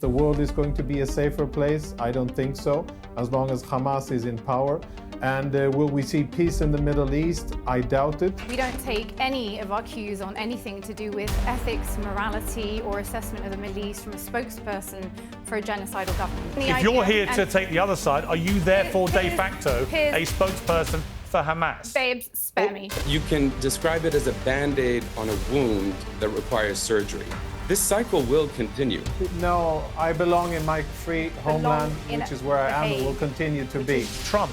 The world is going to be a safer place? I don't think so, as long as Hamas is in power. And will we see peace in the Middle East? I doubt it. We don't take any of our cues on anything to do with ethics, morality, or assessment of the Middle East from a spokesperson for a genocidal government. If you're here to take the other side, are you therefore de facto a spokesperson for Hamas? Babes, spare me. You can describe it as a Band-Aid on a wound that requires surgery. This cycle will continue. No, I belong in my free homeland, which is where I am and will continue to be. Trump,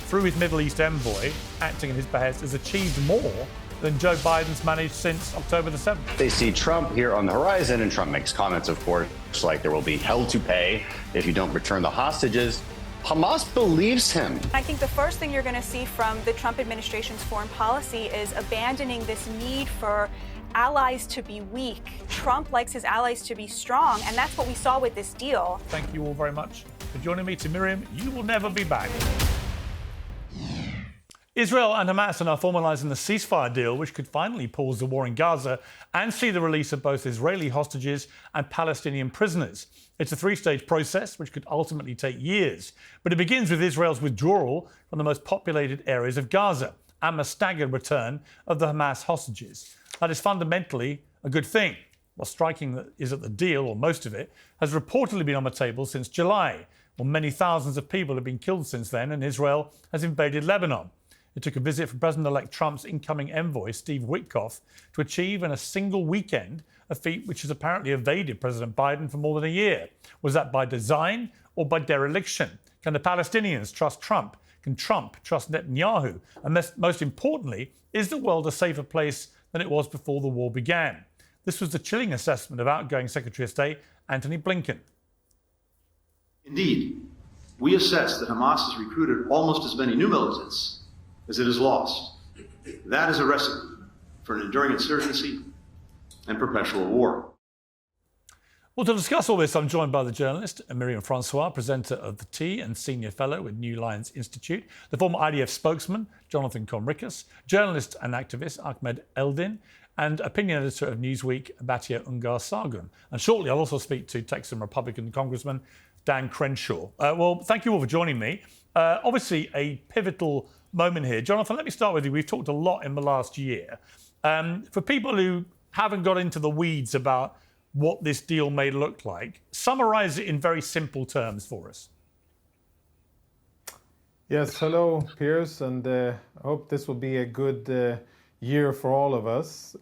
through his Middle East envoy, acting at his behest, has achieved more than Joe Biden's managed since October the 7th. They see Trump here on the horizon, and Trump makes comments, of course, like there will be hell to pay if you don't return the hostages. Hamas believes him. I think the first thing you're going to see from the Trump administration's foreign policy is abandoning this need for allies to be weak. Trump likes his allies to be strong, and that's what we saw with this deal. Thank you all very much for joining me. To Myriam, you will never be back. Israel and Hamas are now formalising the ceasefire deal, which could finally pause the war in Gaza and see the release of both Israeli hostages and Palestinian prisoners. It's a three-stage process, which could ultimately take years. But it begins with Israel's withdrawal from the most populated areas of Gaza and the staggered return of the Hamas hostages. That is fundamentally a good thing. What's striking is that the deal, or most of it, has reportedly been on the table since July. Well, many thousands of people have been killed since then, and Israel has invaded Lebanon. It took a visit from President-elect Trump's incoming envoy, Steve Witkoff, to achieve in a single weekend a feat which has apparently evaded President Biden for more than a year. Was that by design or by dereliction? Can the Palestinians trust Trump? Can Trump trust Netanyahu? And most importantly, is the world a safer place than it was before the war began? This was the chilling assessment of outgoing Secretary of State Antony Blinken. Indeed, we assess that Hamas has recruited almost as many new militants as it has lost. That is a recipe for an enduring insurgency and perpetual war. Well, to discuss all this, I'm joined by the journalist Myriam Francois, presenter of The Tea and senior fellow with New Lines Institute, the former IDF spokesman, Jonathan Conricus, journalist and activist Ahmed Eldin, and opinion editor of Newsweek, Batya Ungar-Sargon. And shortly, I'll also speak to Texan Republican Congressman Dan Crenshaw. Well, thank you all for joining me. Obviously, a pivotal moment here. Jonathan, let me start with you. We've talked a lot in the last year. For people who haven't got into the weeds about what this deal may look like, summarise it in very simple terms for us. Yes, hello, Piers, and I hope this will be a good year for all of us.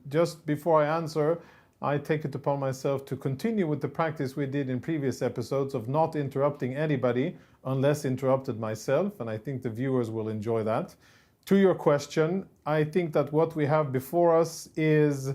Just before I answer, I take it upon myself to continue with the practice we did in previous episodes of not interrupting anybody unless interrupted myself, and I think the viewers will enjoy that. To your question, I think that what we have before us is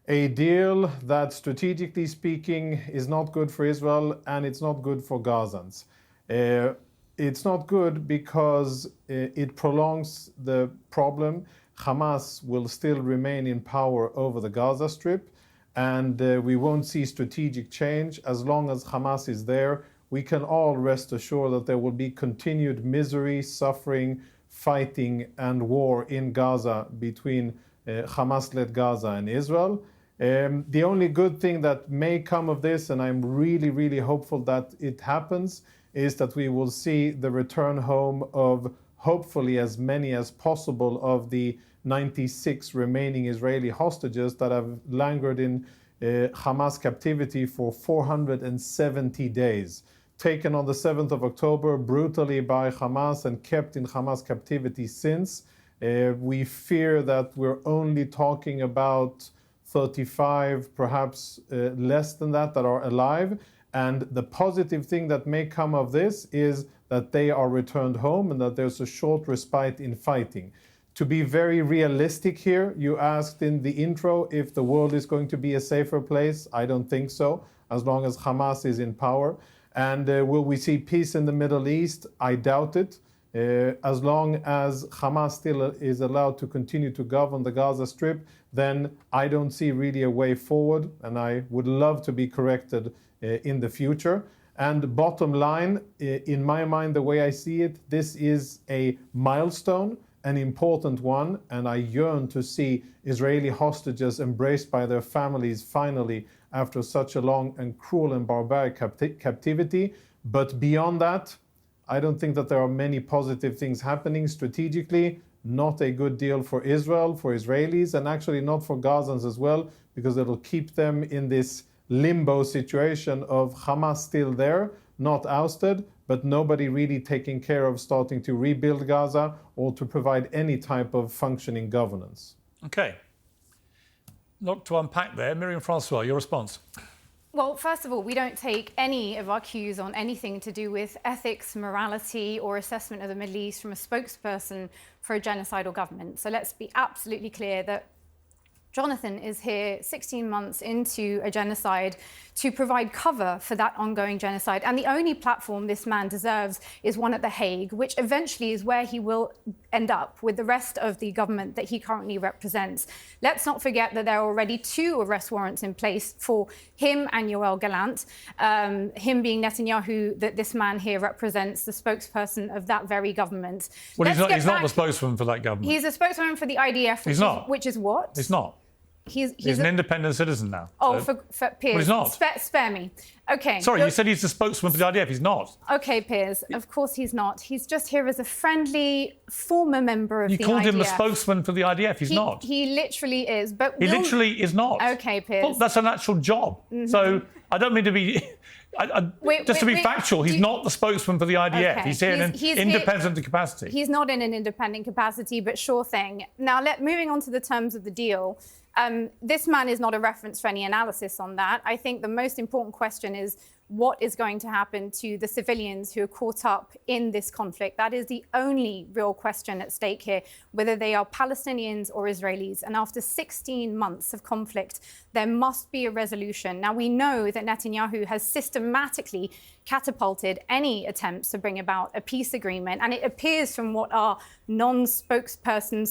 a deal that, strategically speaking, is not good for Israel and it's not good for Gazans. It's not good because it prolongs the problem. Hamas will still remain in power over the Gaza Strip, and we won't see strategic change. As long as Hamas is there, we can all rest assured that there will be continued misery, suffering, fighting, and war in Gaza between Hamas-led Gaza and Israel. The only good thing that may come of this, and I'm really, really hopeful that it happens, is that we will see the return home of hopefully as many as possible of the 96 remaining Israeli hostages that have languished in Hamas captivity for 470 days. Taken on the 7th of October brutally by Hamas and kept in Hamas captivity since. We fear that we're only talking about 35, perhaps less than that are alive. And the positive thing that may come of this is that they are returned home and that there's a short respite in fighting. To be very realistic here, you asked in the intro if the world is going to be a safer place. I don't think so, as long as Hamas is in power. And will we see peace in the Middle East? I doubt it. As long as Hamas still is allowed to continue to govern the Gaza Strip, then I don't see really a way forward, and I would love to be corrected in the future. And bottom line, in my mind, the way I see it, this is a milestone, an important one, and I yearn to see Israeli hostages embraced by their families finally after such a long and cruel and barbaric captivity. But beyond that, I don't think that there are many positive things happening strategically. Not a good deal for Israel, for Israelis, and actually not for Gazans as well, because it'll keep them in this limbo situation of Hamas still there, not ousted, but nobody really taking care of starting to rebuild Gaza or to provide any type of functioning governance. Okay. Lot to unpack there. Myriam Francois, your response. Well, first of all, we don't take any of our cues on anything to do with ethics, morality, or assessment of the Middle East from a spokesperson for a genocidal government. So let's be absolutely clear that Jonathan is here 16 months into a genocide to provide cover for that ongoing genocide. And the only platform this man deserves is one at The Hague, which eventually is where he will end up with the rest of the government that he currently represents. Let's not forget that there are already 2 arrest warrants in place for him and Yoel Gallant, him being Netanyahu, that this man here represents the spokesperson of that very government. Well, he's not the spokesman for that government. He's a spokesman for the IDF, which is what? He's not. He's an independent citizen now. Oh, so. for Piers. Well, he's not. Spare me. Okay. Sorry, you said he's the spokesman for the IDF. He's not. Okay, Piers. Of course he's not. He's just here as a friendly former member of the IDF. You called him the spokesman for the IDF. He's not. He literally is. But he literally is not. Okay, Piers. Well, that's an actual job. Mm-hmm. So I don't mean to be... to be factual, he's not the spokesman for the IDF. Okay. He's here in an independent capacity. He's not in an independent capacity, but sure thing. Now, moving on to the terms of the deal. This man is not a reference for any analysis on that. I think the most important question is what is going to happen to the civilians who are caught up in this conflict. That is the only real question at stake here, whether they are Palestinians or Israelis. And after 16 months of conflict, there must be a resolution. Now, we know that Netanyahu has systematically catapulted any attempts to bring about a peace agreement. And it appears from what our spokesperson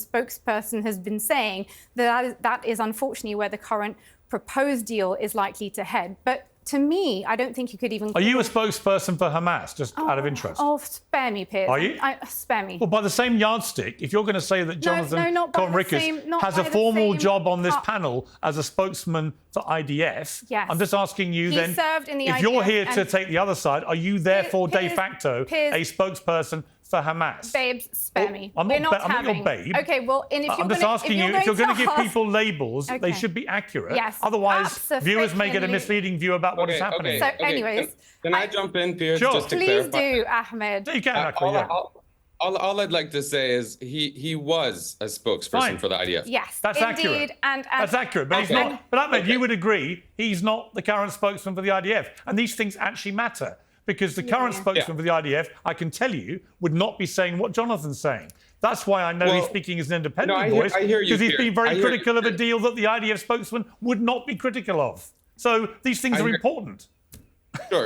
has been saying, that is unfortunately where the current proposed deal is likely to head. But to me, I don't think you could even... Are you a spokesperson for Hamas, just out of interest? Oh, spare me, Piers. Are you? Spare me. Well, by the same yardstick, if you're going to say that Jonathan Conricus has a formal job on this panel as a spokesman for IDF, yes. I'm just asking you then, served in the if IDF you're here to take the other side, are you therefore de facto a spokesperson for Hamas? Babes, spare me. I'm not your babe. Okay, well, and I'm just asking you, if you're going to give people labels, they should be accurate. Yes, otherwise, viewers may get a misleading view about what is happening. So, anyways... Can I jump in, Piers? Sure. Just to Please clarify? do, Ahmed. You can, all I'd like to say is he was a spokesperson for the IDF. Yes, that's indeed, accurate. And that's accurate, but he's not. But Ahmed, you would agree he's not the current spokesman for the IDF, and these things actually matter. Because the current spokesman for the IDF, I can tell you, would not be saying what Jonathan's saying. That's why I know he's speaking as an independent voice, because he's been very critical of a deal that the IDF spokesman would not be critical of. So these things are important.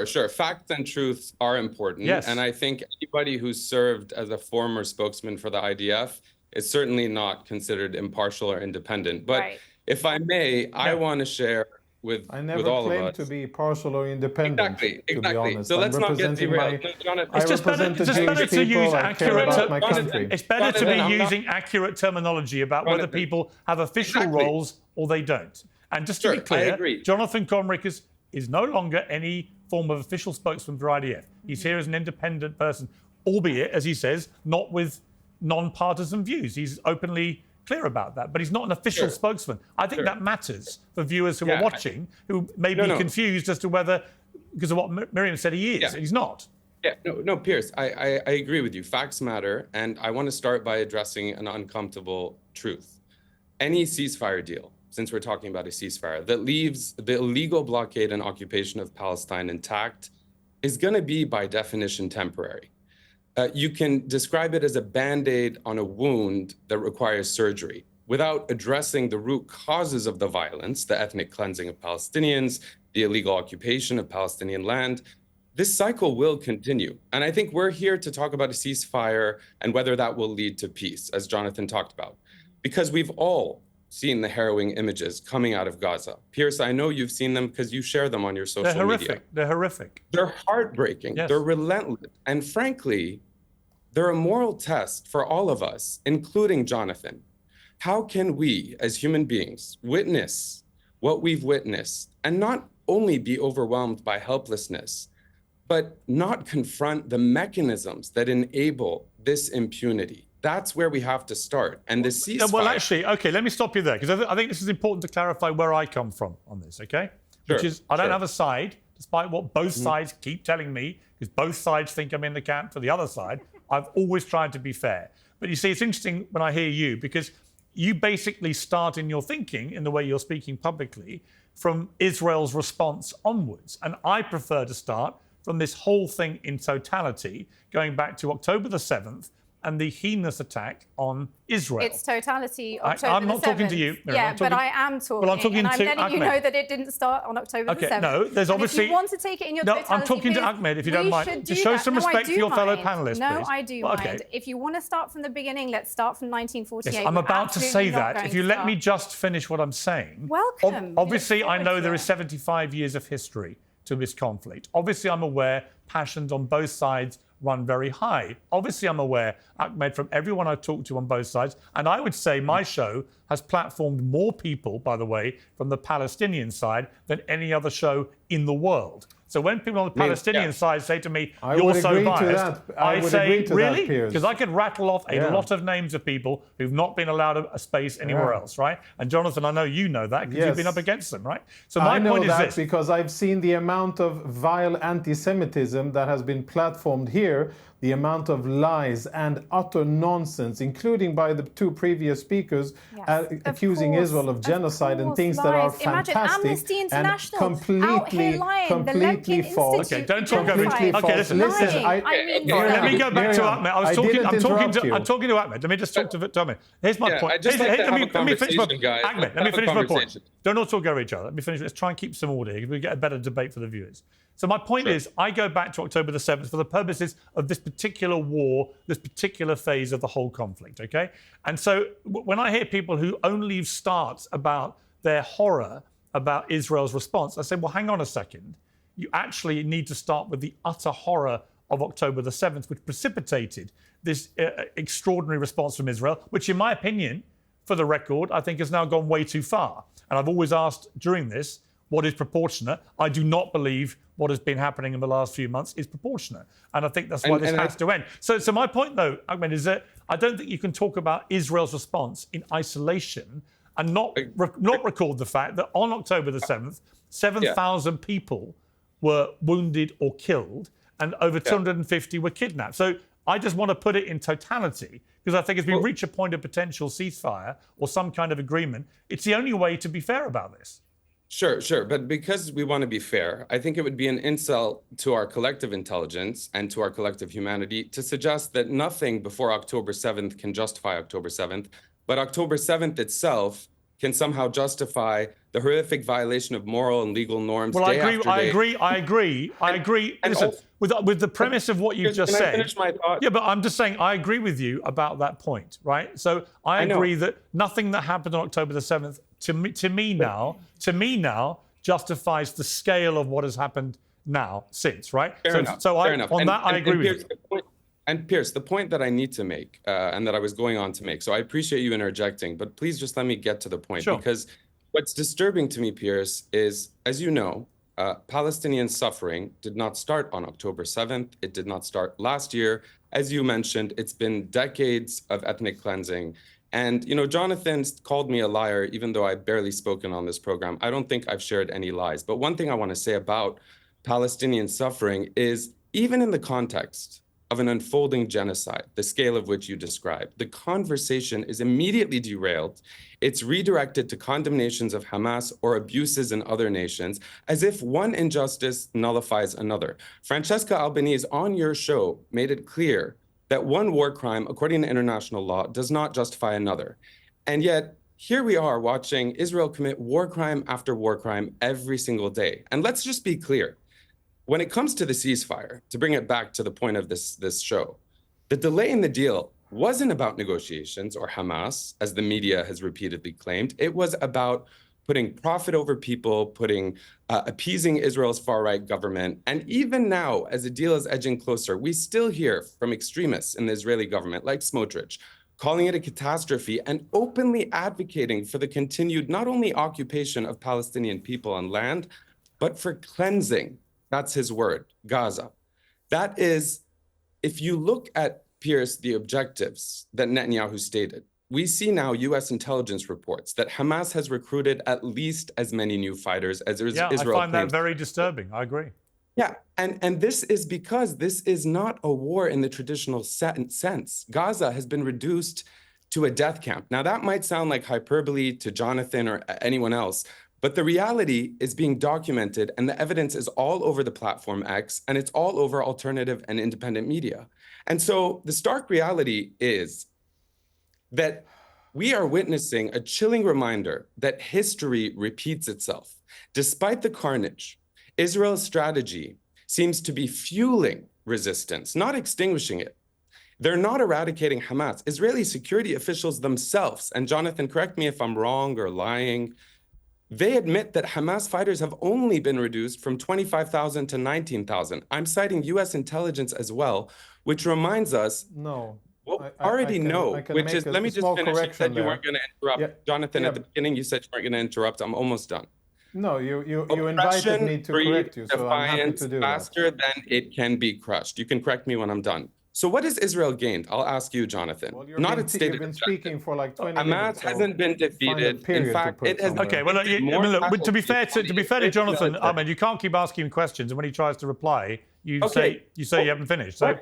Sure. Facts and truths are important. Yes. And I think anybody who's served as a former spokesman for the IDF is certainly not considered impartial or independent. But if I may, I want to share... I never claimed to be partial or independent. Exactly. To be honest. So let's not get derailed. It's just better to use accurate. It's better to be using accurate terminology about whether people have official roles or they don't. And just to be clear, Jonathan Conricus is no longer any form of official spokesman for IDF. He's here as an independent person, albeit, as he says, not with non-partisan views. He's openly clear about that, but he's not an official spokesman. I think that matters for viewers who are watching, who may be confused as to whether, because of what Myriam said, he is. He's not. No, Piers, I agree with you. Facts matter, and I want to start by addressing an uncomfortable truth. Any ceasefire deal, since we're talking about a ceasefire, that leaves the illegal blockade and occupation of Palestine intact is going to be, by definition, temporary. You can describe it as a Band-Aid on a wound that requires surgery without addressing the root causes of the violence, the ethnic cleansing of Palestinians, the illegal occupation of Palestinian land. This cycle will continue. And I think we're here to talk about a ceasefire and whether that will lead to peace, as Jonathan talked about, because we've all seen the harrowing images coming out of Gaza. Piers, I know you've seen them because you share them on your social media. They're horrific. They're heartbreaking. Yes. They're relentless. And frankly, they're a moral test for all of us, including Jonathan. How can we, as human beings, witness what we've witnessed and not only be overwhelmed by helplessness, but not confront the mechanisms that enable this impunity. That's where we have to start. And the ceasefire... Well, actually, okay, let me stop you there, because I think this is important to clarify where I come from on this, okay? Which is, I don't have a side, despite what both sides keep telling me, because both sides think I'm in the camp for the other side. I've always tried to be fair. But you see, it's interesting when I hear you, because you basically start in your thinking, in the way you're speaking publicly, from Israel's response onwards. And I prefer to start from this whole thing in totality, going back to October the 7th, and the heinous attack on Israel. It's totality October I'm not the 7th. talking to you. Miriam, Yeah, I'm talking, but I am talking. Well, I'm talking and I'm to letting you Ahmed. know that it didn't start on October the 7th. No, there's obviously... And if you want to take it in your No, totality, I'm talking to please, Ahmed, if you we don't mind. should To do show that. some No, I respect for do your fellow mind. panellists, No, please. I do Well, mind. okay. If you want to start from the beginning, let's start from 1948. Yes, I'm We're about to say absolutely not that. going If you to let start. me just finish what I'm saying. Welcome. Obviously, Look I know forward there to is it. 75 years of history to this conflict. Obviously, I'm aware passions on both sides run very high. Obviously, I'm aware, Ahmed, from everyone I've talked to on both sides, and I would say my show has platformed more people, by the way, from the Palestinian side than any other show in the world. So when people on the Palestinian side say to me, "You're so biased," I say, "Really?" Because I could rattle off a lot of names of people who've not been allowed a space anywhere else, right? And Jonathan, I know you know that because you've been up against them, right? So my point is this: because I've seen the amount of vile anti-Semitism that has been platformed here, the amount of lies and utter nonsense, including by the two previous speakers, accusing Israel of genocide and things that are fantastic and completely false. Okay, don't talk over completely me. Okay, false. listen, Let me go back to Ahmed. I'm talking to Ahmed. Let me just talk to Ahmed. Here's my point. Let me finish my point. guys. Ahmed, let me finish my point. Don't all talk over each other. Let me finish. Let's try and keep some order here because we get a better debate for the viewers. So my point is, I go back to October the 7th for the purposes of this particular war, this particular phase of the whole conflict, okay? And so when I hear people who only start about their horror about Israel's response, I say, well, hang on a second. You actually need to start with the utter horror of October the 7th, which precipitated this extraordinary response from Israel, which in my opinion, for the record, I think has now gone way too far. And I've always asked during this, what is proportionate? I do not believe what has been happening in the last few months is proportionate. And I think that's why this has to end. So my point, though, Ahmed, is that I don't think you can talk about Israel's response in isolation and not record the fact that on October the 7th, 7,000 people were wounded or killed and over 250 were kidnapped. So I just want to put it in totality because I think as we reach a point of potential ceasefire or some kind of agreement, it's the only way to be fair about this. Sure. But because we want to be fair, I think it would be an insult to our collective intelligence and to our collective humanity to suggest that nothing before October 7th can justify October 7th, but October 7th itself can somehow justify the horrific violation of moral and legal norms. Well, I agree. Listen, with the premise of what you've just said. Can I finish my thought? Yeah, but I'm just saying I agree with you about that point, right? So I agree that nothing that happened on October the 7th to me now justifies the scale of what has happened now since, right? Fair enough. On that, I agree with you. And Piers, the point that I need to make and that I was going on to make, so I appreciate you interjecting, but please just let me get to the point. Sure. Because what's disturbing to me, Piers, is, as you know, Palestinian suffering did not start on October 7th. It did not start last year. As you mentioned, it's been decades of ethnic cleansing. And, you know, Jonathan called me a liar, even though I've barely spoken on this program. I don't think I've shared any lies. But one thing I want to say about Palestinian suffering is, even in the context of an unfolding genocide, the scale of which you described, the conversation is immediately derailed. It's redirected to condemnations of Hamas or abuses in other nations, as if one injustice nullifies another. Francesca Albanese on your show made it clear that one war crime, according to international law, does not justify another. And yet, here we are watching Israel commit war crime after war crime every single day. And let's just be clear. When it comes to the ceasefire, to bring it back to the point of this show, the delay in the deal wasn't about negotiations or Hamas, as the media has repeatedly claimed. It was about putting profit over people, appeasing Israel's far-right government. And even now, as the deal is edging closer, we still hear from extremists in the Israeli government, like Smotrich, calling it a catastrophe, and openly advocating for the continued not only occupation of Palestinian people and land, but for cleansing, that's his word, Gaza. That is, if you look at, Piers, the objectives that Netanyahu stated, we see now U.S. intelligence reports that Hamas has recruited at least as many new fighters as Israel. I find that very disturbing. I agree. Yeah, and this is because this is not a war in the traditional sense. Gaza has been reduced to a death camp. Now, that might sound like hyperbole to Jonathan or anyone else, but the reality is being documented, and the evidence is all over the platform X, and it's all over alternative and independent media. And so the stark reality is that we are witnessing a chilling reminder that history repeats itself. Despite the carnage, Israel's strategy seems to be fueling resistance, not extinguishing it. They're not eradicating Hamas. Israeli security officials themselves, and Jonathan, correct me if I'm wrong or lying, they admit that Hamas fighters have only been reduced from 25,000 to 19,000. I'm citing US intelligence as well, which reminds us what we already know, which is, let me just finish. You said you weren't going to interrupt. Yeah. Jonathan, at the beginning, you said you weren't going to interrupt. I'm almost done. No, you invited me to correct you, so I'm happy to do faster than it can be crushed. You can correct me when I'm done. So what has Israel gained? I'll ask you, Jonathan. Well, you've been speaking for like 20 minutes. Hamas hasn't been defeated. In fact, it has. Okay, well, look, to be fair to Jonathan, Ahmed, you can't keep asking him questions, and when he tries to reply, you say you haven't finished. So.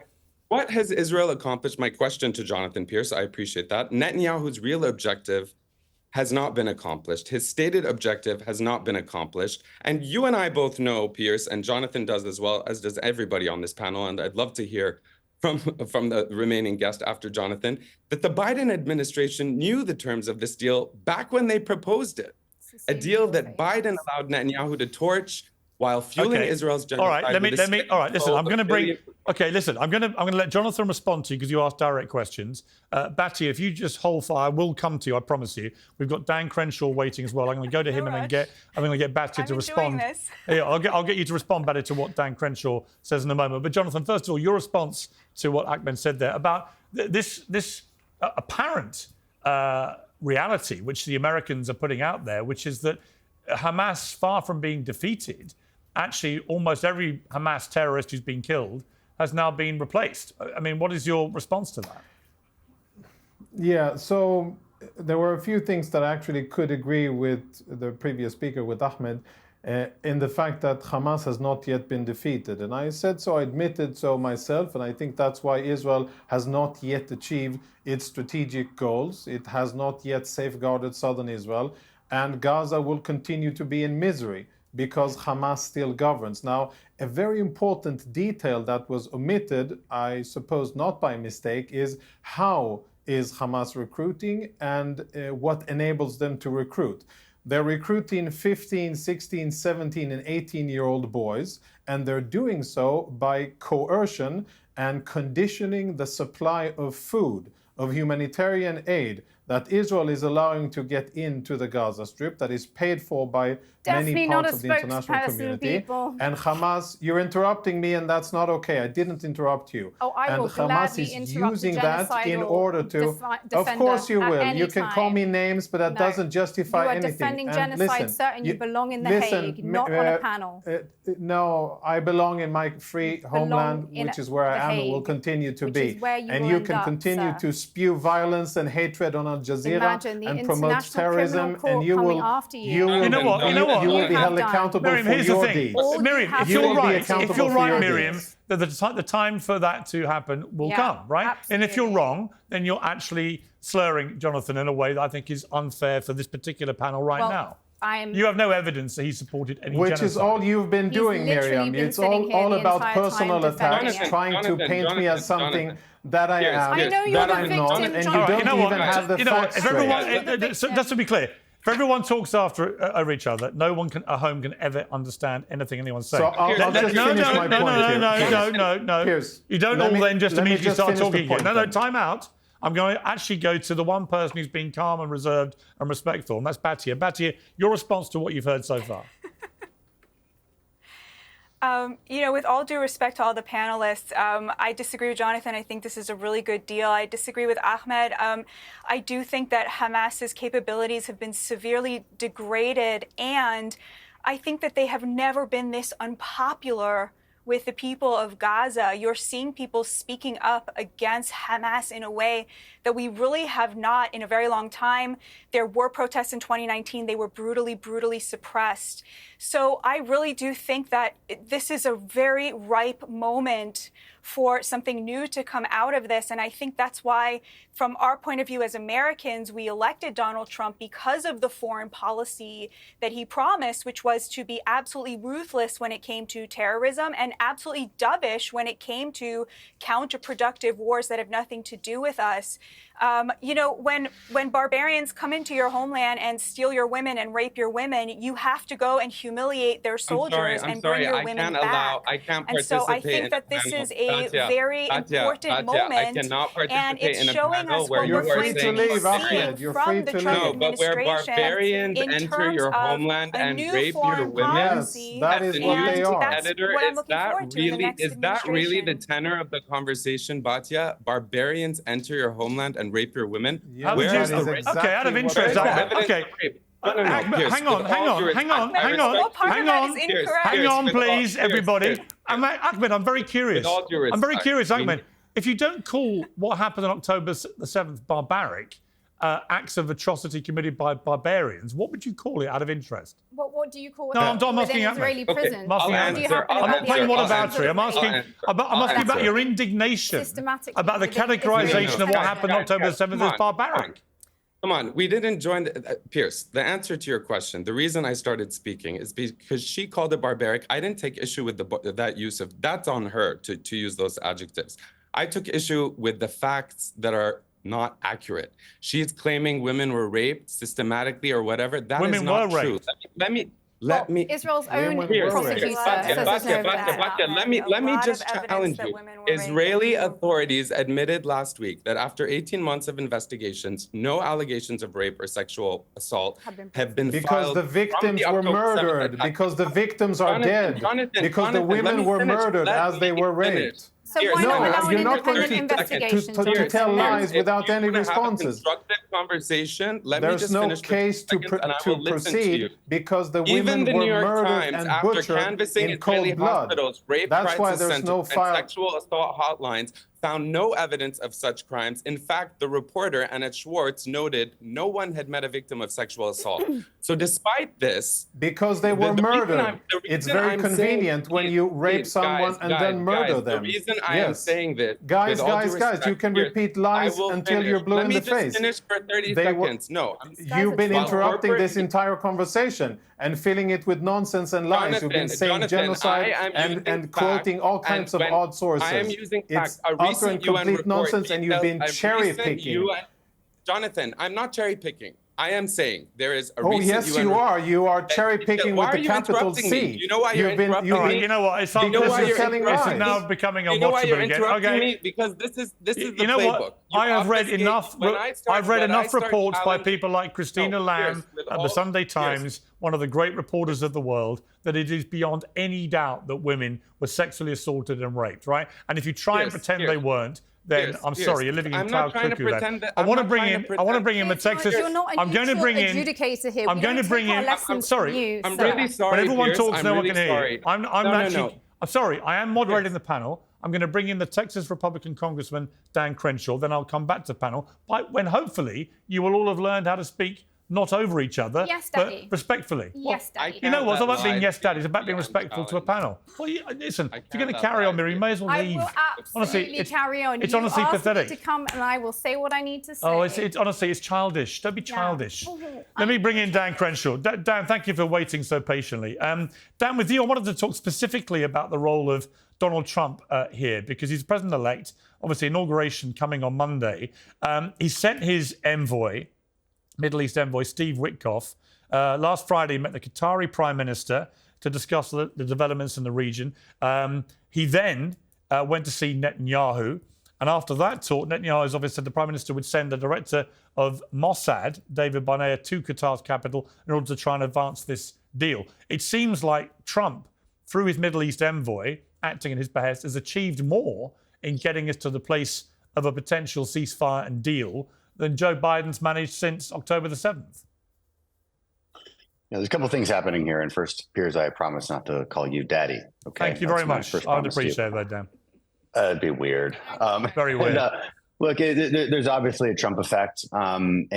What has Israel accomplished? My question to Jonathan Pierce, I appreciate that. Netanyahu's real objective has not been accomplished. His stated objective has not been accomplished. And you and I both know, Pierce, and Jonathan does as well, as does everybody on this panel, and I'd love to hear from the remaining guest after Jonathan, that the Biden administration knew the terms of this deal back when they proposed it. A deal that Biden allowed Netanyahu to torch while fueling Israel's genocide. All right, listen, I'm going to bring... Okay, listen, I'm going to let Jonathan respond to you because you asked direct questions. Batya, if you just hold fire, we'll come to you, I promise you. We've got Dan Crenshaw waiting as well. I'm going to go to him and then I'm going to get Batya to respond. Yeah, I'll get you to respond, Batya, to what Dan Crenshaw says in a moment. But Jonathan, first of all, your response to what Ahmed said there about this apparent reality which the Americans are putting out there, which is that Hamas, far from being defeated, actually almost every Hamas terrorist who's been killed has now been replaced. I mean, what is your response to that? Yeah, so there were a few things that I actually could agree with the previous speaker, with Ahmed, in the fact that Hamas has not yet been defeated. And I said so, I admitted so myself, and I think that's why Israel has not yet achieved its strategic goals. It has not yet safeguarded southern Israel, and Gaza will continue to be in misery because Hamas still governs. Now, a very important detail that was omitted, I suppose not by mistake, is how is Hamas recruiting and what enables them to recruit. They're recruiting 15, 16, 17, and 18-year-old boys, and they're doing so by coercion and conditioning the supply of food, of humanitarian aid that Israel is allowing to get into the Gaza Strip, that is paid for by many parts of the international community. People. And Hamas, you're interrupting me, and that's not okay. I didn't interrupt you. Oh, I will Hamas is using that in order to... Of course you will. You can call me names, but that doesn't justify anything. You are defending genocide, sir, and you belong in The Hague, not on a panel. No, I belong in my free homeland, which is where I am and will continue to be. And you can continue to spew violence and hatred on Al Jazeera and promote terrorism, and you will be held accountable Miriam, for your deeds. Miriam, if you're right, Miriam, that the time for that to happen will come, right? Absolutely. And if you're wrong, then you're actually slurring Jonathan in a way that I think is unfair for this particular panel now. You have no evidence that he supported any genocide. Which is all you've been doing, Myriam. It's all about personal attacks, trying to paint me as something that I am, that I'm not, and you don't even have the facts straight. Just to be clear, if everyone talks over each other, no one at home can ever understand anything anyone's saying. So I'll just finish my point. No. Piers, you don't all then just immediately start talking again. No, time out. I'm going to actually go to the one person who's been calm and reserved and respectful, and that's Batya. Batya, your response to what you've heard so far. With all due respect to all the panelists, I disagree with Jonathan. I think this is a really good deal. I disagree with Ahmed. I do think that Hamas's capabilities have been severely degraded, and I think that they have never been this unpopular with the people of Gaza. You're seeing people speaking up against Hamas in a way that we really have not in a very long time. There were protests in 2019. They were brutally, brutally suppressed. So I really do think that this is a very ripe moment for something new to come out of this. And I think that's why, from our point of view as Americans, we elected Donald Trump because of the foreign policy that he promised, which was to be absolutely ruthless when it came to terrorism and absolutely dovish when it came to counterproductive wars that have nothing to do with us. When barbarians come into your homeland and steal your women and rape your women, you have to go and humiliate their soldiers and bring your women back. I can't and so I think that this is a very important moment, and it's showing us what we're going to be seeing from the Trump but where administration barbarians in enter terms your of homeland a and new rape your foreign women. policy. That is what they are. That's what I'm looking forward to in the next Is that really the administration. tenor of the conversation, Batya? Barbarians enter your homeland and rape your women? Yeah, Where that is is the exactly okay, out of what interest, they are. Ahmed, okay. Ahmed, hang on, please, everybody. Ahmed, I'm very curious. I'm very curious, Ahmed. If you don't call what happened on October the 7th barbaric, acts of atrocity committed by barbarians, what would you call it out of interest? What do you call it? No, I'm asking within Ahmed. Israeli Okay, prison? I'm asking Or Ahmed. do you happen I'm about not the playing actions whataboutery. of I'm asking, rape I'm asking about your indignation systematically about the within categorization Israeli of what happened on October the 7th as barbaric. Come on, we didn't join Piers. The answer to your question, the reason I started speaking is because she called it barbaric. I didn't take issue with that use of, that's on her to use those adjectives. I took issue with the facts that are not accurate. She's claiming women were raped systematically or whatever. That is not true. Let me. Israel's own Piers, prosecutor says there's no evidence. Batya, let me just challenge you. Israeli authorities admitted last week that after 18 months of investigations, no allegations of rape or sexual assault have been Because filed the victims were murdered, because the victims are dead, because the women were murdered as they were raped. So why not allow an you're not going independent to investigation? tell lies without any responses. Constructive conversation. Let me There's just no finish for case 2 to seconds and I will listen to you. proceed because the Even women the were New York murdered Times, and after butchered canvassing in Israeli cold blood. hospitals, rape That's why crisis there's no centers, and file. sexual assault hotlines, found no evidence of such crimes. In fact, the reporter, Annette Schwartz, noted no one had met a victim of sexual assault. So despite this... Because they were murdered. It's very convenient when you rape someone and then murder them. The reason I am saying this... Guys, you can repeat lies until you're blue in the face. Let me just finish for 30 seconds. No. You've been interrupting this entire conversation and filling it with nonsense and lies. You've been saying genocide and quoting all kinds of odd sources. I am using facts. It's utter and complete nonsense, and you've been cherry picking. Jonathan, I'm not cherry picking. I am saying there is a recent yes, you are. You are cherry picking with the capital C. You know why you're interrupting me? You know what? It's now becoming unwatchable again. Okay. Because this is the you know playbook. What? I have read enough. I've read enough reports by people like Christina Lamb at the Sunday Times, one of the great reporters of the world, that it is beyond any doubt that women were sexually assaulted and raped. Right? And if you try and pretend they weren't, then I'm sorry, you're living in cloud cuckoo land. I want to bring in the Texas. I'm going to bring in. I'm going to bring in. I'm sorry. I'm really sorry. When everyone talks, no one really can hear you. I'm sorry. I am moderating the panel. I'm going to bring in the Texas Republican Congressman Dan Crenshaw. Then I'll come back to the panel when hopefully you will all have learned how to speak not over each other, but respectfully. Yes, Daddy. You know what? It's not about being yes, Daddy. It's about being respectful to a panel. Well, listen, if you're going to carry on, Myriam, you may as well leave. I will absolutely carry on. It's honestly pathetic. Me to come and I will say what I need to say. Oh, it's honestly, it's childish. Don't be childish. Let me bring in Dan Crenshaw. Dan, thank you for waiting so patiently. Dan, with you, I wanted to talk specifically about the role of Donald Trump here, because he's president-elect. Obviously, inauguration coming on Monday. He sent his envoy, Middle East envoy Steve Witkoff, last Friday met the Qatari Prime Minister to discuss the developments in the region. He then went to see Netanyahu. And after that talk, Netanyahu has obviously said the Prime Minister would send the director of Mossad, David Barnea, to Qatar's capital in order to try and advance this deal. It seems like Trump through his Middle East envoy, acting in his behest, has achieved more in getting us to the place of a potential ceasefire and deal than Joe Biden's managed since October the 7th. There's a couple of things happening here. And first, Piers, I promise not to call you daddy. Okay. Thank you very much. I would appreciate that, Dan. It'd be weird. Very weird. Look, there's obviously a Trump effect, and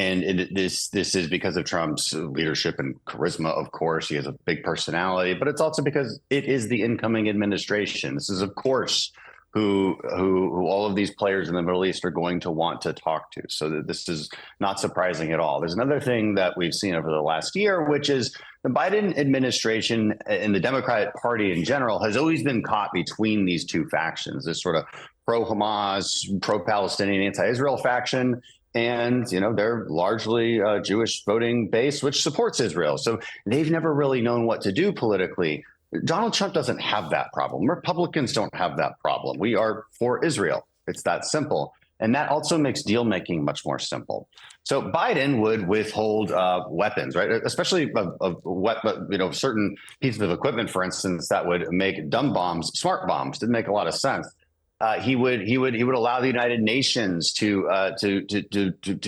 this is because of Trump's leadership and charisma. Of course, he has a big personality, but it's also because it is the incoming administration. This is, of course, who all of these players in the Middle East are going to want to talk to. So this is not surprising at all. There's another thing that we've seen over the last year, which is the Biden administration and the Democratic Party in general has always been caught between these two factions, this sort of pro-Hamas, pro-Palestinian, anti-Israel faction, and they're largely a Jewish voting base, which supports Israel. So they've never really known what to do politically. Donald Trump doesn't have that problem. Republicans don't have that problem. We are for Israel. It's that simple. And that also makes deal making much more simple. So Biden would withhold weapons, right? Especially certain pieces of equipment, for instance, that would make dumb bombs, smart bombs. Didn't make a lot of sense. He would allow the United Nations to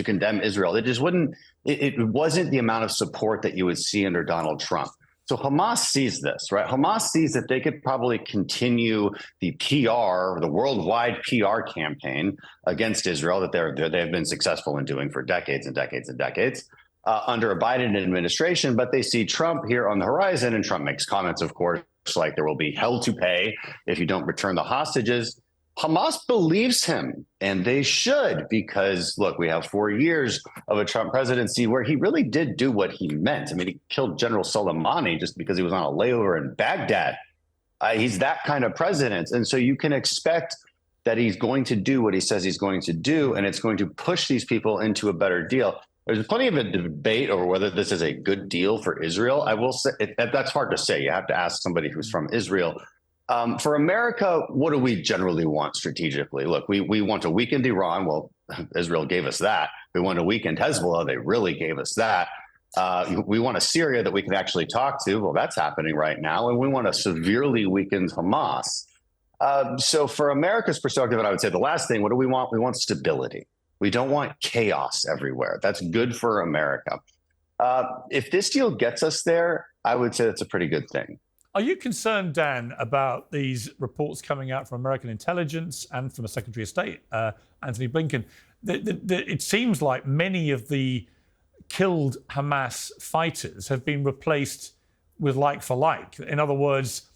condemn Israel. It just wouldn't. It wasn't the amount of support that you would see under Donald Trump. So Hamas sees this, right? Hamas sees that they could probably continue the PR, the worldwide PR campaign against Israel that they have been successful in doing for decades and decades and decades under a Biden administration. But they see Trump here on the horizon, and Trump makes comments, of course, like there will be hell to pay if you don't return the hostages. Hamas believes him, and they should, because, look, we have 4 years of a Trump presidency where he really did do what he meant. I mean, he killed General Soleimani just because he was on a layover in Baghdad. He's that kind of president. And so you can expect that he's going to do what he says he's going to do, and it's going to push these people into a better deal. There's plenty of a debate over whether this is a good deal for Israel. I will say that's hard to say. You have to ask somebody who's from Israel. For America, what do we generally want strategically? Look, we want to weaken Iran. Well, Israel gave us that. We want to weaken Hezbollah. They really gave us that. We want a Syria that we can actually talk to. Well, that's happening right now. And we want a severely weakened Hamas. So for America's perspective, and I would say the last thing, what do we want? We want stability. We don't want chaos everywhere. That's good for America. If this deal gets us there, I would say that's a pretty good thing. Are you concerned, Dan, about these reports coming out from American intelligence and from the Secretary of State, Antony Blinken? It seems like many of the killed Hamas fighters have been replaced with like for like. In other words,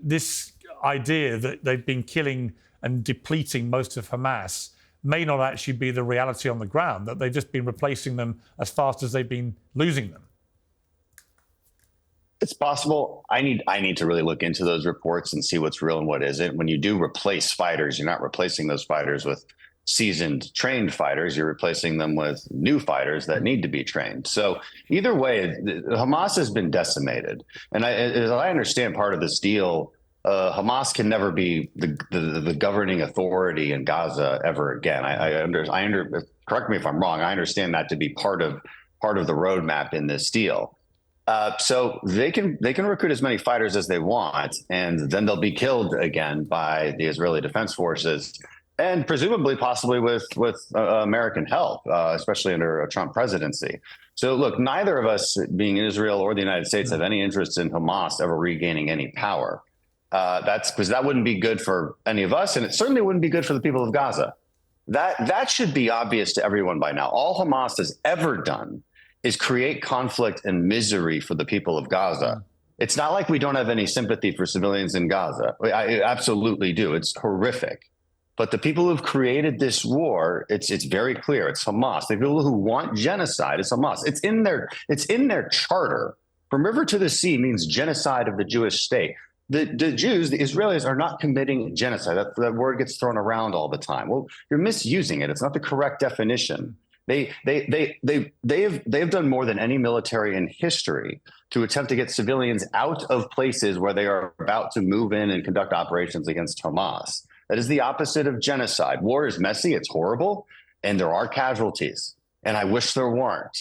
this idea that they've been killing and depleting most of Hamas may not actually be the reality on the ground, that they've just been replacing them as fast as they've been losing them. It's possible. I need to really look into those reports and see what's real and what isn't. When you do replace fighters, you're not replacing those fighters with seasoned, trained fighters. You're replacing them with new fighters that need to be trained. So either way, Hamas has been decimated. And as I understand part of this deal, Hamas can never be the governing authority in Gaza ever again. Correct me if I'm wrong. I understand that to be part of the roadmap in this deal. So they can recruit as many fighters as they want, and then they'll be killed again by the Israeli Defense Forces, and presumably possibly with American help, especially under a Trump presidency. So look, neither of us, being Israel or the United States, have any interest in Hamas ever regaining any power. That's because that wouldn't be good for any of us, and it certainly wouldn't be good for the people of Gaza. That should be obvious to everyone by now. All Hamas has ever done is create conflict and misery for the people of Gaza. It's not like we don't have any sympathy for civilians in Gaza. I absolutely do. It's horrific. But the people who've created this war, it's very clear. It's Hamas. The people who want genocide is Hamas. It's in their charter. From river to the sea means genocide of the Jewish state. The Jews, the Israelis, are not committing genocide. That word gets thrown around all the time. Well, you're misusing it. It's not the correct definition. They've done more than any military in history to attempt to get civilians out of places where they are about to move in and conduct operations against Hamas. That is the opposite of genocide. War is messy, it's horrible, and there are casualties. And I wish there weren't.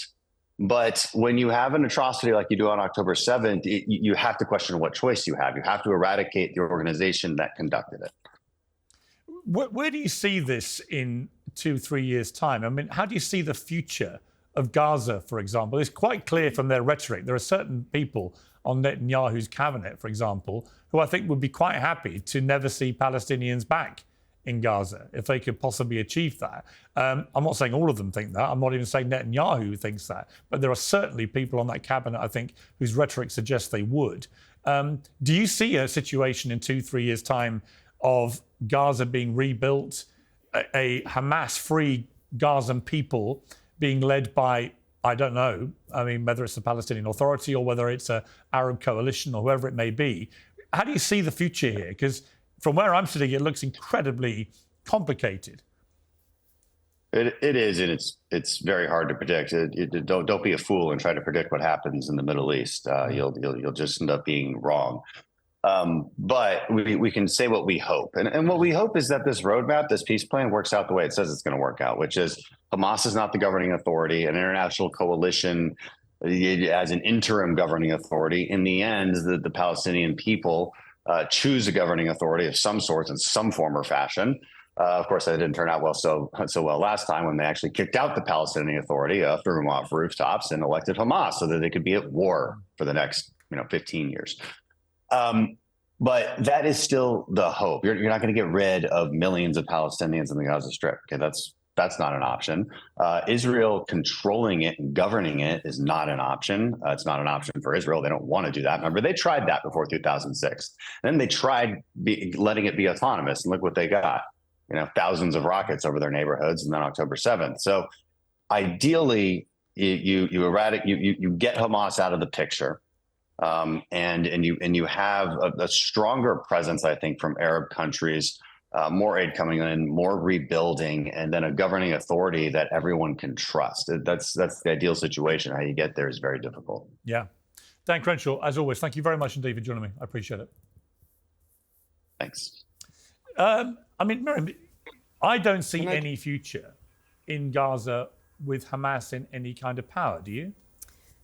But when you have an atrocity like you do on October 7th, you have to question what choice you have. You have to eradicate the organization that conducted it. Where do you see this in 2-3 years' time? I mean, how do you see the future of Gaza, for example? It's quite clear from their rhetoric. There are certain people on Netanyahu's cabinet, for example, who I think would be quite happy to never see Palestinians back in Gaza if they could possibly achieve that. I'm not saying all of them think that. I'm not even saying Netanyahu thinks that. But there are certainly people on that cabinet, I think, whose rhetoric suggests they would. Do you see a situation in 2-3 years' time of Gaza being rebuilt, a Hamas-free Gazan people being led by, I don't know, I mean, whether it's the Palestinian Authority or whether it's an Arab coalition or whoever it may be? How do you see the future here? Because from where I'm sitting, it looks incredibly complicated. It is, and it's very hard to predict. Don't be a fool and try to predict what happens in the Middle East. You'll just end up being wrong. But we can say what we hope, and what we hope is that this roadmap, this peace plan, works out the way it says it's going to work out, which is Hamas is not the governing authority, an international coalition as an interim governing authority. In the end, the Palestinian people choose a governing authority of some sort in some form or fashion. Of course, that didn't turn out so well last time when they actually kicked out the Palestinian Authority, threw them off rooftops, and elected Hamas so that they could be at war for the next 15 years. But that is still the hope. You're not going to get rid of millions of Palestinians in the Gaza Strip. Okay, that's not an option. Israel controlling it and governing it is not an option. It's not an option for Israel. They don't want to do that. Remember, they tried that before 2006. Then they tried letting it be autonomous, and look what they got. Thousands of rockets over their neighborhoods, and then October 7th. So ideally, you get Hamas out of the picture. And you have a stronger presence, I think, from Arab countries, more aid coming in, more rebuilding, and then a governing authority that everyone can trust. That's the ideal situation. How you get there is very difficult. Yeah. Dan Crenshaw, as always, thank you very much indeed for joining me. I appreciate it. Thanks. I mean, Myriam, I don't see any future in Gaza with Hamas in any kind of power. Do you?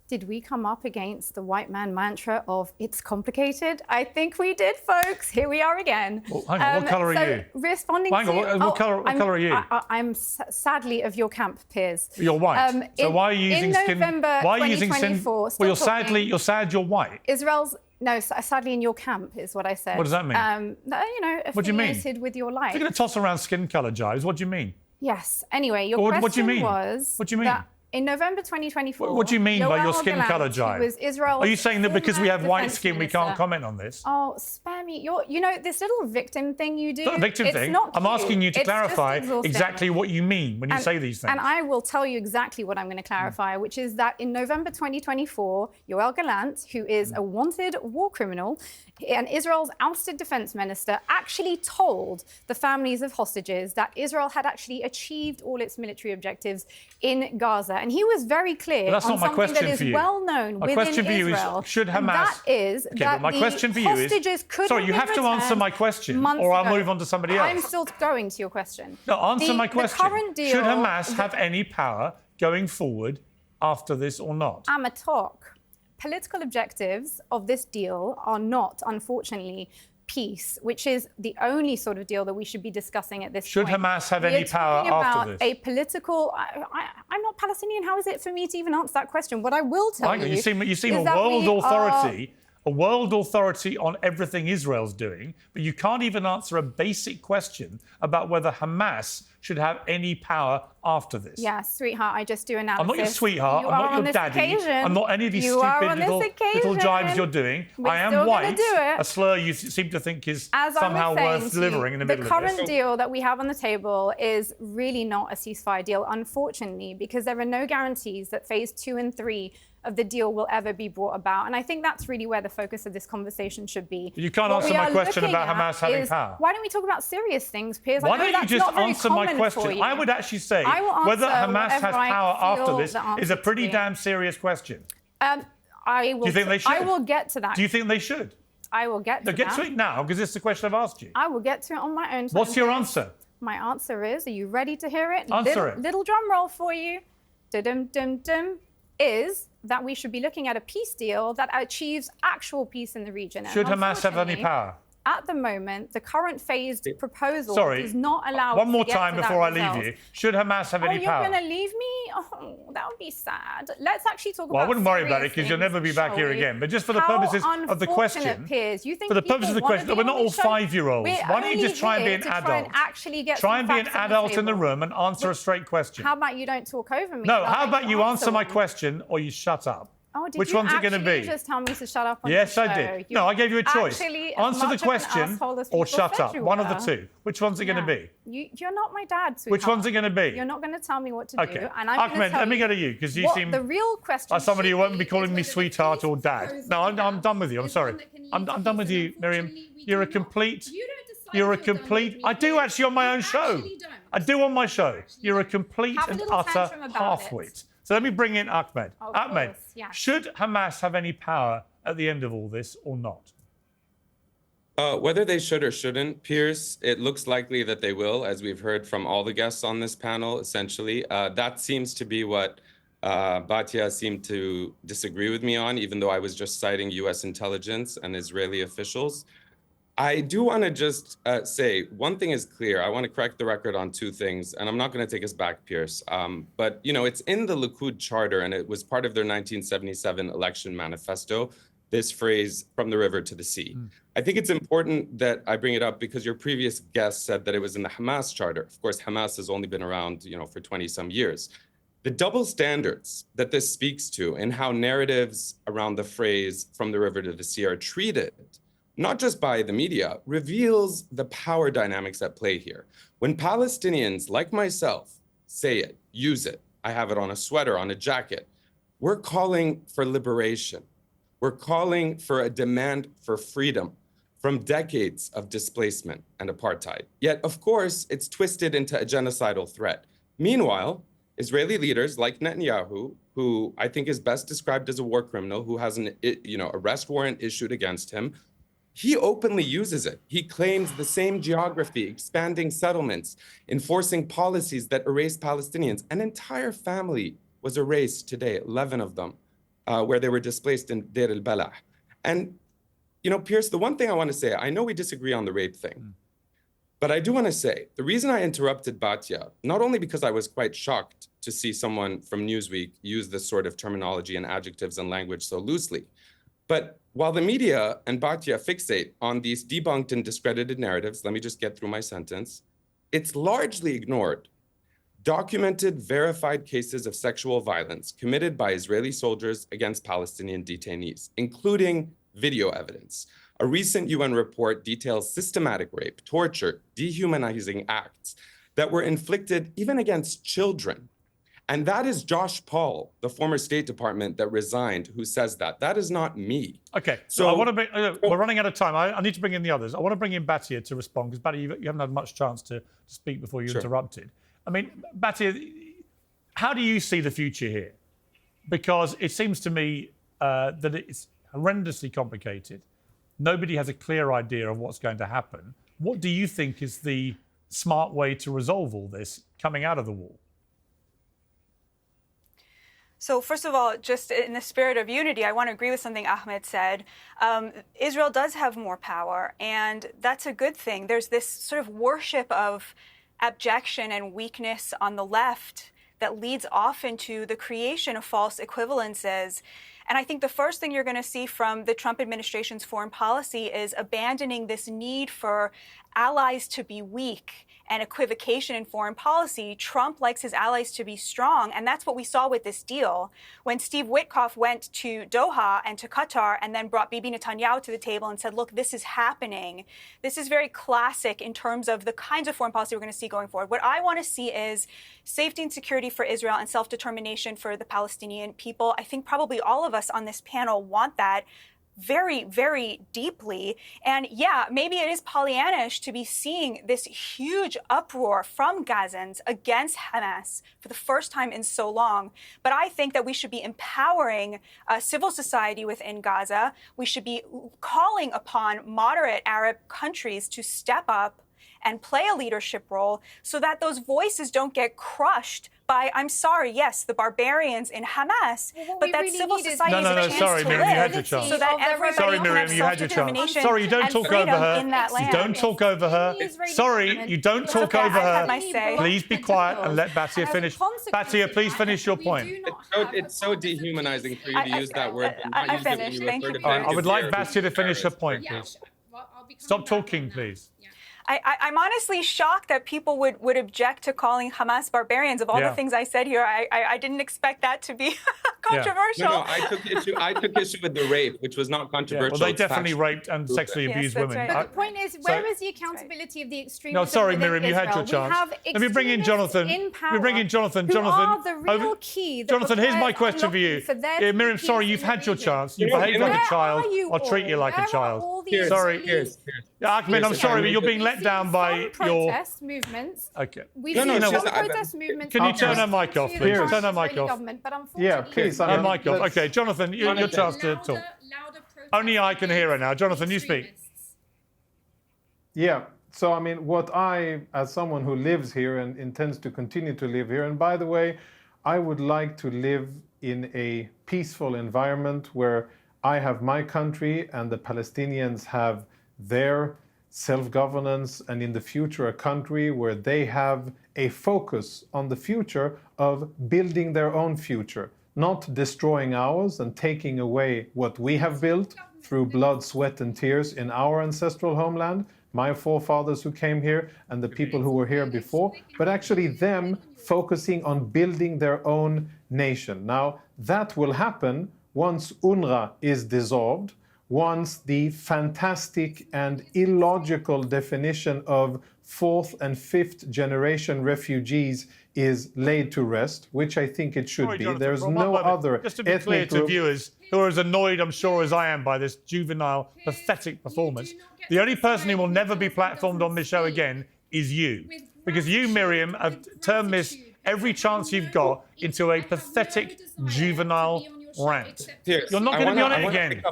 Did we come up against the white man mantra of it's complicated? I think we did, folks. Here we are again. Well, hang on, what colour are you? Responding hang on, what colour are you? I'm sadly of your camp, Piers. You're white. So why are you using skin? November Why are you using skin? Well, you're sad you're white. Sadly in your camp is what I said. What does that mean? What do you mean? Affiliated with your life. If you're going to toss around skin colour jibes, what do you mean? Yes. Anyway, your question what do you mean? was. What do you mean? In November 2024, what do you mean by your skin colour jibe? Are you saying that because we have white skin, we can't comment on this? Oh, spare me. this little victim thing you do. It's not a victim thing. I'm asking you to clarify exactly what you mean when you say these things. And I will tell you exactly what I'm going to clarify, which is that in November 2024, Yoav Gallant, who is a wanted war criminal and Israel's ousted defense minister, actually told the families of hostages that Israel had actually achieved all its military objectives in Gaza. And he was very clear on something that is well known within Israel. My question for you is, should Hamas... that my question for you is... Sorry, you have to answer my question, or I'll move on to somebody else. I'm still going to your question. No, answer my question. The current deal, should Hamas have any power going forward after this or not? Amatok. Political objectives of this deal are not, unfortunately, peace, which is the only sort of deal that we should be discussing at this point. Should Hamas have any power after this? A political... I'm not Palestinian. How is it for me to even answer that question? What I will tell you you seem a world authority... A world authority on everything Israel's doing, but you can't even answer a basic question about whether Hamas should have any power after this. Yes, sweetheart, I just do analysis. I'm not your sweetheart, I'm not your daddy, I'm not any of these stupid little jibes you're doing. I am white, a slur you seem to think is somehow worth delivering in the middle of this. The current deal that we have on the table is really not a ceasefire deal, unfortunately, because there are no guarantees that phase 2 and 3 of the deal will ever be brought about. And I think that's really where the focus of this conversation should be. You can't answer my question about Hamas having power. Why don't we talk about serious things, Piers? Why don't you just answer my question? I would actually say whether Hamas has power after this is a pretty damn serious question. Do you think they should? I will get to that. Do you think they should? I will get to that. Get to it now, because it's the question I've asked you. I will get to it on my own time. What's your answer? My answer is, are you ready to hear it? Answer it. Little drum roll for you. Dum-dum-dum-dum. is that we should be looking at a peace deal that achieves actual peace in the region. Should Hamas have any power? At the moment, the current phased proposal does not allow one more us to get time to before I that leave you. Should Hamas have any power? You're going to leave me? Oh, that would be sad. Let's actually talk about. Well, I wouldn't worry about it because you'll never be back here again. But just for the purposes of the question, Piers, you think for the purposes of the question, we're not all 5-year-olds. Why don't you just try and be an adult? Try and be an adult in the room and answer a straight question. How about you don't talk over me? No, how about you answer my question or you shut up? Oh, which one's it going to be? Just tell me to shut up on yes, I did. No, I gave you a choice. Answer the question or shut up. One of the two. Which one's it going to be? You're not my dad, sweetheart. Which one's it going to be? You're not going to tell me what to do. And I'm Ahmed, let me go to you because you seem the real question like somebody who won't be calling me sweetheart or dad. No, I'm done with you. I'm sorry. I'm done with you, Myriam. You're a complete. I do actually on my own show. I do on my show. You're a complete and utter half-wit. So let me bring in Ahmed. Ahmed, should Hamas have any power at the end of all this or not? Whether they should or shouldn't, Piers, it looks likely that they will, as we've heard from all the guests on this panel, essentially. That seems to be what Batya seemed to disagree with me on, even though I was just citing U.S. intelligence and Israeli officials. I do want to just say one thing is clear. I want to correct the record on two things, and I'm not going to take us back, Piers. But, you know, it's in the Likud charter, and it was part of their 1977 election manifesto, this phrase, from the river to the sea. I think it's important that I bring it up because your previous guest said that it was in the Hamas charter. Of course, Hamas has only been around, you know, for 20-some years. The double standards that this speaks to and how narratives around the phrase from the river to the sea are treated, not just by the media, reveals the power dynamics at play here. When Palestinians like myself say it, use it, I have it on a sweater, on a jacket, we're calling for liberation. We're calling for a demand for freedom from decades of displacement and apartheid. Yet, of course, it's twisted into a genocidal threat. Meanwhile, Israeli leaders like Netanyahu, who I think is best described as a war criminal, who has an arrest warrant issued against him, he openly uses it. He claims the same geography, expanding settlements, enforcing policies that erase Palestinians. An entire family was erased today, 11 of them, where they were displaced in Deir el-Balah. And, you know, Piers, the one thing I want to say, I know we disagree on the rape thing, but I do want to say, the reason I interrupted Batya, not only because I was quite shocked to see someone from Newsweek use this sort of terminology and adjectives and language so loosely, but while the media and Batya fixate on these debunked and discredited narratives, let me just get through my sentence, it's largely ignored documented, verified cases of sexual violence committed by Israeli soldiers against Palestinian detainees, including video evidence. A recent UN report details systematic rape, torture, dehumanizing acts that were inflicted even against children. And that is Josh Paul, the former State Department that resigned, who says that. That is not me. Okay, so I want to bring, we're running out of time. I need to bring in the others. I want to bring in Batya to respond, because Batya, you haven't had much chance to speak before you interrupted. I mean, Batya, how do you see the future here? Because it seems to me that it's horrendously complicated. Nobody has a clear idea of what's going to happen. What do you think is the smart way to resolve all this coming out of the war? So first of all, just in the spirit of unity, I want to agree with something Ahmed said. Israel does have more power, and that's a good thing. There's this sort of worship of abjection and weakness on the left that leads often to the creation of false equivalences. And I think the first thing you're going to see from the Trump administration's foreign policy is abandoning this need for allies to be weak and equivocation in foreign policy. Trump likes his allies to be strong, and that's what we saw with this deal. When Steve Witkoff went to Doha and to Qatar and then brought Bibi Netanyahu to the table and said, look, this is happening. This is very classic in terms of the kinds of foreign policy we're going to see going forward. What I want to see is safety and security for Israel and self-determination for the Palestinian people. I think probably all of us on this panel want that very, very deeply. And yeah, maybe it is Pollyannish to be seeing this huge uproar from Gazans against Hamas for the first time in so long. But I think that we should be empowering civil society within Gaza. We should be calling upon moderate Arab countries to step up and play a leadership role so that those voices don't get crushed by, I'm sorry, yes, the barbarians in Hamas, but that civil society has a chance sorry, to Myriam, you had your live chance. so that everybody Sorry, can Myriam, have you had your chance. self-determination Sorry, you don't and talk freedom over her. in that land. You don't talk over her. Sorry, you don't talk okay, over I've her. had my say. Please be quiet and let Batya finish. Batya, please finish your point. It's so dehumanizing for you to use that word. I finished. Thank you. I would like Batya to finish her point, please. Stop talking, please. I'm honestly shocked that people would object to calling Hamas barbarians. Of all the things I said here, I didn't expect that to be controversial. No, I took issue with the rape, which was not controversial. Well, they definitely raped and sexually abused women. Right. But the point is, where is the accountability of the extremism? No, sorry, within Myriam, you had your Israel? chance. Let me bring in Jonathan. We bring in Jonathan. Who are the real key that Jonathan, here's my requires question for you. unlocking for Myriam, peace sorry, in you've the had your region. chance. You behaved like a child. I'll treat you like a Where are child. all the Sorry. Israelis? Ahmed, I'm sorry, but you're being let down by your... protest movements. Okay. We've No, seen no, some she's- protest movements. Can you turn her mic off, please? Turn her mic off. Yeah, please. Turn her mic off. Okay, Jonathan, your chance to talk. Only I can hear her now. Jonathan, you speak. Yeah. So, I mean, what I, as someone who lives here and intends to continue to live here, and by the way, I would like to live in a peaceful environment where I have my country and the Palestinians have their self-governance, and in the future a country where they have a focus on the future of building their own future, not destroying ours and taking away what we have built through blood, sweat and tears in our ancestral homeland, my forefathers who came here and the people who were here before, but actually them focusing on building their own nation. Now, that will happen once UNRWA is dissolved, once the fantastic and illogical definition of fourth and fifth generation refugees is laid to rest, which I think it should Sorry, be. Jonathan, There's one no moment. other Just to be clear ethnic to group. viewers who are as annoyed, I'm sure, as I am by this juvenile, pathetic performance, the only person who will never be platformed on this show again is you. Because you, Myriam, have turned this, every chance you've got, into a pathetic juvenile rant. Piers, You're not going to be on it again.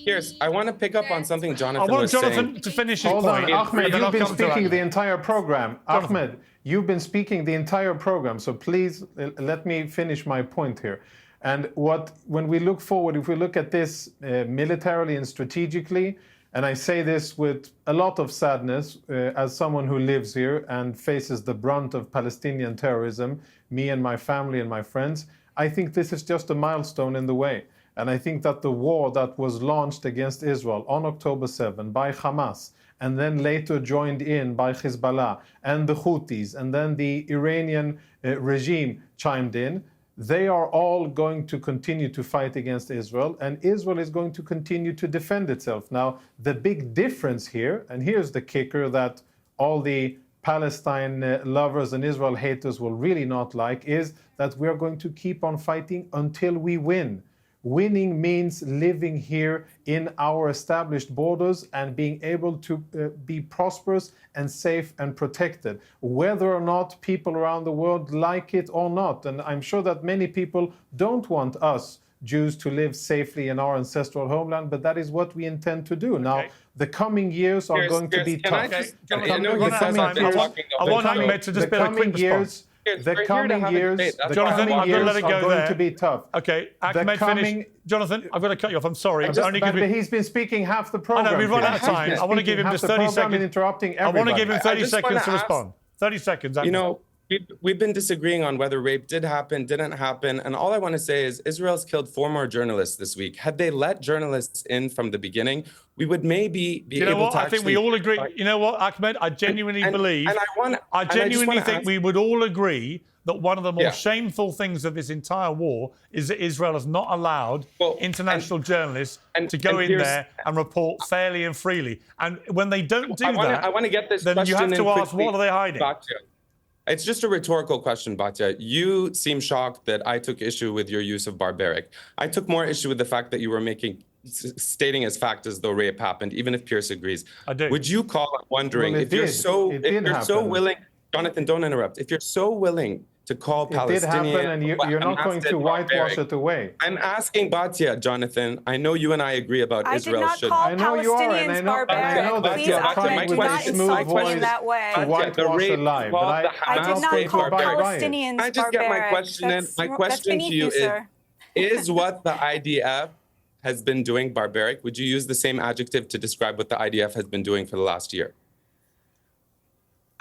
Piers, I want to pick up on something Jonathan I want was Jonathan saying. to finish his Hold point. on, Ahmed, and then you've I'll been come to speaking Ahmed. the entire program. Jonathan. Ahmed, you've been speaking the entire program, so please let me finish my point here. And when we look forward, if we look at this militarily and strategically, and I say this with a lot of sadness as someone who lives here and faces the brunt of Palestinian terrorism, me and my family and my friends, I think this is just a milestone in the way. And I think that the war that was launched against Israel on October 7 by Hamas, and then later joined in by Hezbollah and the Houthis, and then the Iranian regime chimed in, they are all going to continue to fight against Israel, and Israel is going to continue to defend itself. Now, the big difference here, and here's the kicker that all the Palestine lovers and Israel haters will really not like, is that we are going to keep on fighting until we win. Winning means living here in our established borders and being able to be prosperous and safe and protected, whether or not people around the world like it or not. And I'm sure that many people don't want us Jews to live safely in our ancestral homeland, but that is what we intend to do. Now, the coming years are going to be tough. I want Ahmed to just be a quick response. The coming years Jonathan, I'm going to let it go are going there. to be tough. Okay, Ahmed, finish. Jonathan, I've got to cut you off. I'm sorry. But he's been speaking half the program. I know, we've run out of time. I want to give him just 30 seconds. Interrupting I want to give him 30 just seconds wanna to ask- respond. 30 seconds. Ahmed. You know, we've been disagreeing on whether rape did happen, didn't happen. And all I want to say is Israel's killed 4 more journalists this week. Had they let journalists in from the beginning, we would maybe be able to I think we all agree. You know what, Ahmed? I genuinely believe, I genuinely think we would all agree that one of the more shameful things of this entire war is that Israel has not allowed international journalists to go in there and report fairly and freely. And when they don't do that, I want to get this then you have question to in ask, quickly, what are they hiding? Batya. It's just a rhetorical question, Batya. You seem shocked that I took issue with your use of barbaric. I took more issue with the fact that you were stating as fact as though rape happened, even if Piers agrees. I do. Would you call it wondering Well, if you're so willing, Jonathan, don't interrupt. If you're so willing to call It did Palestinian. happen, and you're not going to whitewash it away. I'm asking Batya, Jonathan. I know you and I agree about I Israel did not should. call I know you are, and Palestinians I know barbaric. that Please, you're Batya, trying Ahmed, with do a not smooth insult me in voice that way. to The whitewash rape a lie. called But the I Hamas did not rape call barbaric. Palestinians Can I just get my barbaric. question in? My That's question to beneath you sir. is what the IDF has been doing barbaric? Would you use the same adjective to describe what the IDF has been doing for the last year?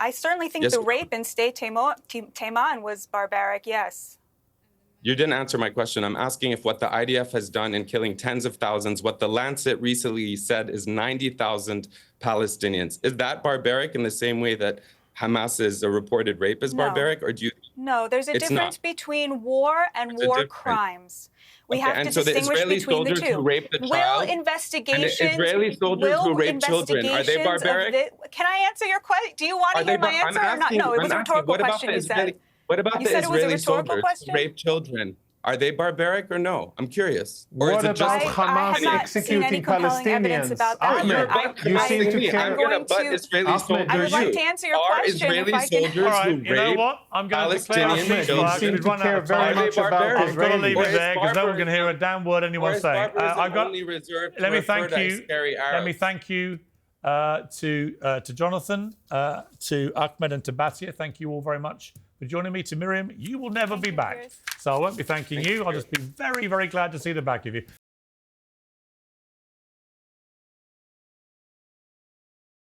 I certainly think Yes, the ma'am. rape in State Taman was barbaric, yes. You didn't answer my question. I'm asking if what the IDF has done in killing tens of thousands, what the Lancet recently said is 90,000 Palestinians. Is that barbaric in the same way that Hamas's reported rape is No. barbaric? Or do you? No, there's a It's difference not. between war and There's a war difference. crimes. We Okay, have to and so the distinguish Israeli between the soldiers two. who raped the Will child and the investigations, Israeli soldiers who raped children, are they investigations of barbaric? can I answer your question? Do you want to hear my answer or not? No, it was a rhetorical question, you said. What about You the said it was a Israeli rhetorical soldiers question? who raped children? Are they barbaric or no? I'm curious. Or What is it just about I Hamas have not seen any executing compelling evidence Palestinians? about that. Ahmed, You're but butt you asking seem to me. care. I'm going to butt going to- Israeli Ahmed, soldiers. I would like to answer your Are question Israeli if I can. soldiers All right, who you know rape what? I'm going to declare a Palestinian You ceasefire. seem We've to run out care of very time. Are they much about barbaric? I've got to leave Or it is there because no one can hear a barbarism- damn word Or anyone's is saying. barbarism only reserved to Let me refer thank to you. scary Let me Arabs? thank you to Jonathan, to Ahmed, and to Batya. Thank you all very much for joining me. To Myriam, you will never be back. Piers. So I won't be thanking you. I'll just be very, very glad to see the back of you.